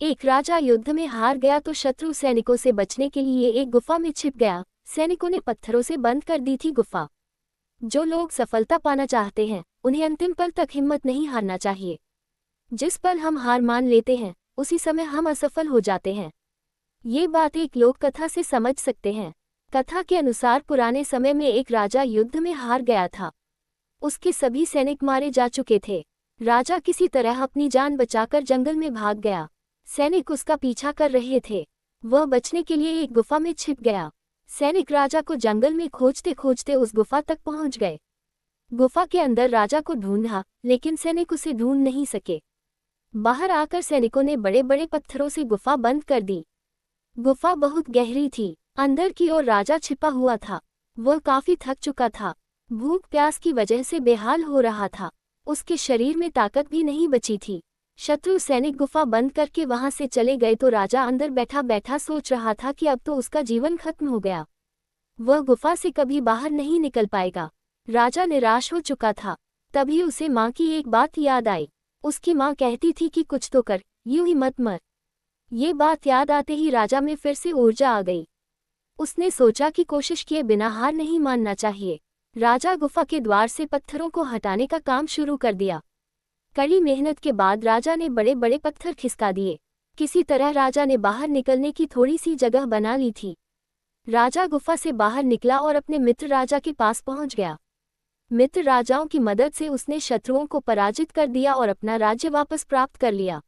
एक राजा युद्ध में हार गया तो शत्रु सैनिकों से बचने के लिए एक गुफा में छिप गया। सैनिकों ने पत्थरों से बंद कर दी थी गुफा। जो लोग सफलता पाना चाहते हैं उन्हें अंतिम पल तक हिम्मत नहीं हारना चाहिए। जिस पल हम हार मान लेते हैं उसी समय हम असफल हो जाते हैं। ये बात एक लोक कथा से समझ सकते हैं। कथा के अनुसार पुराने समय में एक राजा युद्ध में हार गया था। उसके सभी सैनिक मारे जा चुके थे। राजा किसी तरह अपनी जान बचाकर जंगल में भाग गया। सैनिक उसका पीछा कर रहे थे। वह बचने के लिए एक गुफा में छिप गया। सैनिक राजा को जंगल में खोजते खोजते उस गुफा तक पहुंच गए। गुफा के अंदर राजा को ढूंढा लेकिन सैनिक उसे ढूंढ नहीं सके। बाहर आकर सैनिकों ने बड़े बड़े पत्थरों से गुफा बंद कर दी। गुफा बहुत गहरी थी। अंदर की ओर राजा छिपा हुआ था। वह काफी थक चुका था। भूख प्यास की वजह से बेहाल हो रहा था। उसके शरीर में ताकत भी नहीं बची थी। शत्रु सैनिक गुफा बंद करके वहां से चले गए तो राजा अंदर बैठा बैठा सोच रहा था कि अब तो उसका जीवन खत्म हो गया। वह गुफा से कभी बाहर नहीं निकल पाएगा। राजा निराश हो चुका था। तभी उसे माँ की एक बात याद आई। उसकी माँ कहती थी कि कुछ तो कर, यूं ही मत मर। ये बात याद आते ही राजा में फिर से ऊर्जा आ गई। उसने सोचा कि कोशिश किए बिना हार नहीं मानना चाहिए। राजा गुफा के द्वार से पत्थरों को हटाने का काम शुरू कर दिया। कड़ी मेहनत के बाद राजा ने बड़े बड़े पत्थर खिसका दिए। किसी तरह राजा ने बाहर निकलने की थोड़ी सी जगह बना ली थी। राजा गुफा से बाहर निकला और अपने मित्र राजा के पास पहुंच गया। मित्र राजाओं की मदद से उसने शत्रुओं को पराजित कर दिया और अपना राज्य वापस प्राप्त कर लिया।